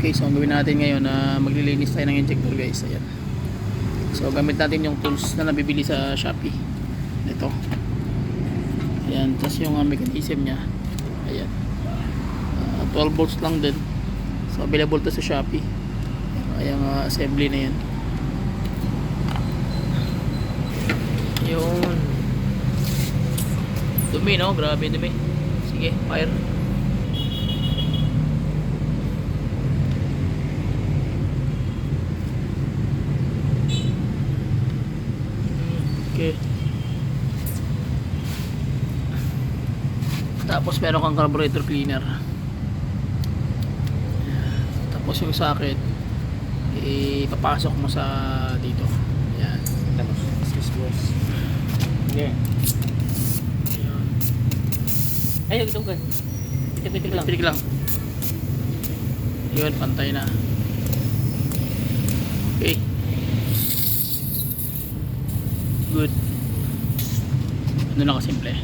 Okay, so ang gawin natin ngayon na maglilinis tayo ng injector guys. Ayan. So gamit natin yung tools na nabibili sa Shopee. Ito. Ayan, tapos yung mechanism nya. Ayan. 12 volts lang din. So available to sa Shopee. Ayan, assembly na yan. Yun. Dumi, no? Grabe dumi. Sige, fire. Okay. Tapos meron kang carburetor cleaner. Tapos yung socket ipapasok mo sa dito. Yan. Tapos, excuse boss. Okay. Ay, ito ka. Pitik-pitik lang. Pitik lang. Yun, pantay na. Okay. Good. Ano lang kasimple.